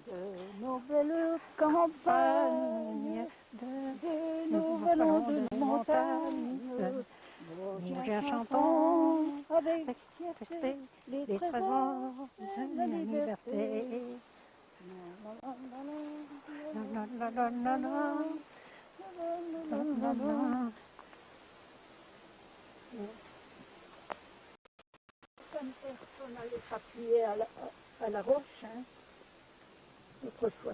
De nos belles campagnes, nous venons de nos montagnes, nous chantons avec fierté les trésors de la liberté. Comme personne allait s'appuyer à la roche, hein, autrefois.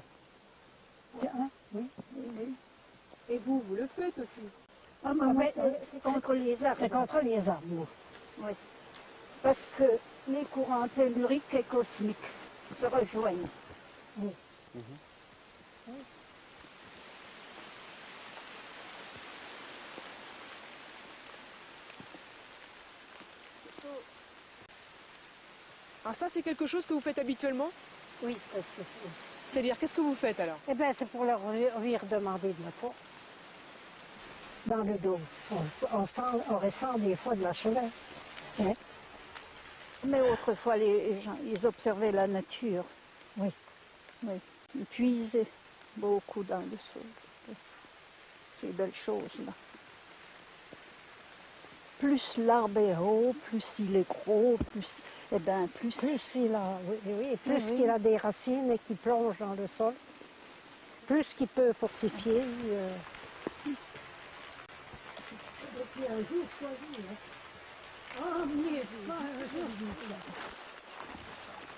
Tiens, oui, oui, oui. Et vous le faites aussi? Ah, mais c'est contre les arbres. C'est contre les arbres. Oui. Parce que les courants telluriques et cosmiques se rejoignent. Oui. Oui. Alors ça, c'est quelque chose que vous faites habituellement? Oui, parce que... C'est-à-dire, qu'est-ce que vous faites alors? Eh bien, c'est pour leur lui redemander de la force. Dans le dos. On ressent des fois de la chaleur. Hein? Mais autrefois, les gens, ils observaient la nature. Oui. Oui. Ils puisaient beaucoup dans le sol. Ces belles choses, là. Plus l'arbre est haut, plus il est gros, plus il a, plus oui. qu'il a des racines et qu'il plonge dans le sol, plus qu'il peut fortifier. Et puis un jour choisi, hein. Oh, mieux,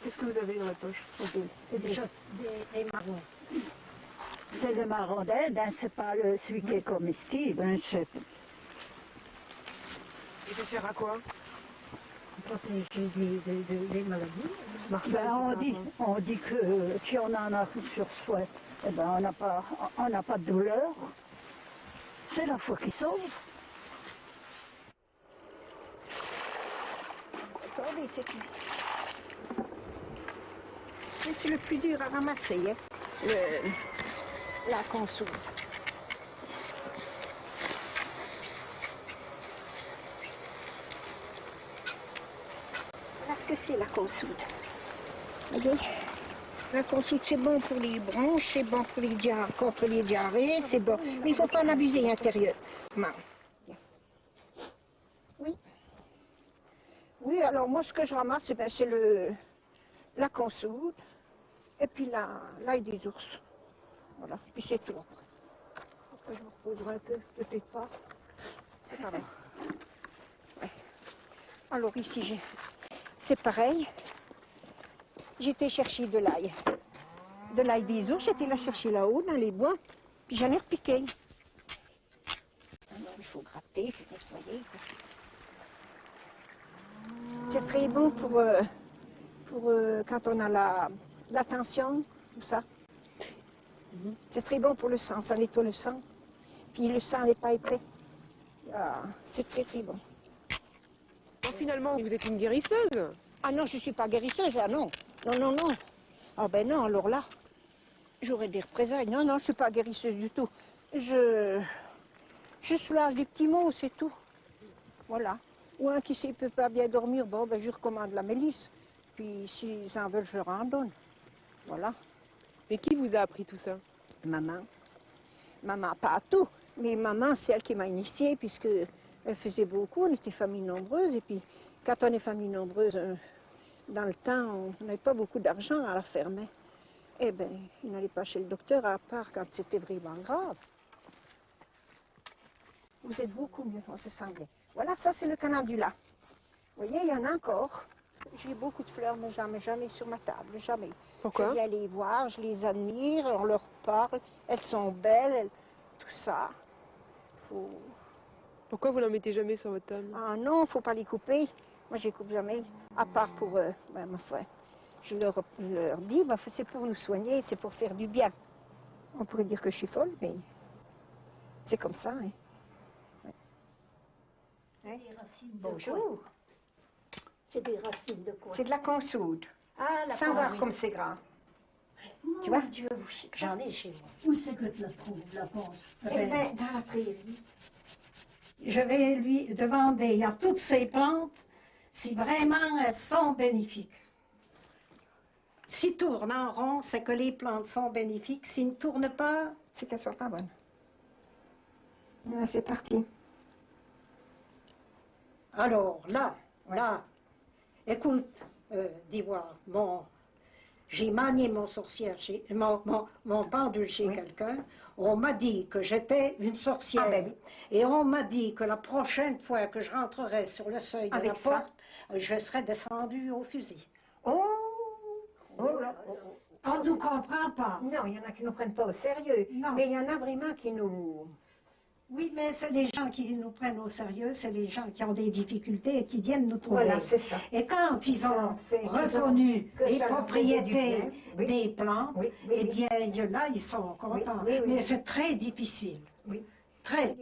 Qu'est-ce que vous avez dans la poche? Des marrons. C'est le marron d'Inde, hein, c'est pas celui qui est comestible. Hein, Et ça sert à quoi? Protéger des maladies. Ben, on dit que si on en a sur soi, eh ben, on n'a pas de douleur. C'est la foi qui sauve. Attendez, c'est le plus dur à ramasser, hein, la console. Parce que c'est la consoude. Voyez, la consoude, c'est bon pour les bronches, c'est bon pour contre les diarrhées, c'est bon. Mais il ne faut pas en abuser intérieurement. Oui. Oui, alors moi, ce que je ramasse, c'est la consoude et puis l'ail des ours. Voilà, puis c'est tout. Après, je me reposerai un peu, peut-être pas. Alors, ouais. Alors ici, c'est pareil. J'étais chercher de l'ail. De l'ail des ours, j'étais la chercher là-haut, dans les bois, puis j'en ai repiqué. Alors, il faut gratter, il faut nettoyer. C'est très bon pour quand on a la tension, tout ça. C'est très bon pour le sang, ça nettoie le sang. Puis le sang n'est pas épais. Ah, c'est très très bon. Donc, finalement, vous êtes une guérisseuse? Ah non, je ne suis pas guérisseuse, ah non. Non, non, non. Ah ben non, alors là, j'aurais des représailles. Non, non, je ne suis pas guérisseuse du tout. Je soulage des petits maux, c'est tout. Voilà. Ou un qui ne peut pas bien dormir, bon, ben je recommande la mélisse. Puis s'ils en veulent, je leur en donne. Voilà. Mais qui vous a appris tout ça? Maman. Maman, pas tout, mais maman, c'est elle qui m'a initiée, puisque elle faisait beaucoup, on était famille nombreuse, et puis quand on est famille nombreuse, dans le temps, on n'avait pas beaucoup d'argent à la ferme. Hein. Eh bien, il n'allait pas chez le docteur, à part quand c'était vraiment grave. Vous êtes beaucoup mieux, on se sent bien. Voilà, ça c'est le canadula. Vous voyez, il y en a encore. J'ai beaucoup de fleurs, mais jamais sur ma table, jamais. Pourquoi? Je viens les voir, je les admire, on leur parle, elles sont belles, tout ça. Pourquoi vous n'en mettez jamais sur votre table? Ah non, faut pas les couper. Moi, je les coupe jamais, à part pour ma foi. Je leur dis, c'est pour nous soigner, c'est pour faire du bien. On pourrait dire que je suis folle, mais c'est comme ça. Hein. Ouais. Bonjour. C'est des racines de quoi? C'est de la consoude. Ah, la sans voir comme c'est grand. Oh, tu vois? Dieu, j'en ai chez moi. Où c'est que tu la trouves, la ponce? Eh bien, dans la prairie. Je vais lui demander à toutes ces plantes si vraiment elles sont bénéfiques. S'ils tournent en rond, c'est que les plantes sont bénéfiques. S'ils ne tournent pas, C'est qu'elles sont pas bonnes. Là, c'est parti. alors là, écoute, d'Ivoire, j'ai manié mon sorcière, mon pendule chez quelqu'un. On m'a dit que j'étais une sorcière. Ah, ben oui. Et on m'a dit que la prochaine fois que je rentrerai sur le seuil de Avec la ça. porte, je serai descendue au fusil. Oh! Oh là! On ne nous comprend pas. Non, il y en a qui ne nous prennent pas au sérieux. Non. Mais il y en a vraiment qui nous... Oui, mais c'est les gens qui nous prennent au sérieux, c'est les gens qui ont des difficultés et qui viennent nous trouver. Voilà, c'est ça. Et quand ils ont fait qu'ils reconnu ont- que les ça leur propriétés faisait du bien, oui. des plantes, Oui, oui, eh oui. bien, là, ils sont contents. Oui, oui, oui. Mais c'est très difficile. Oui. Très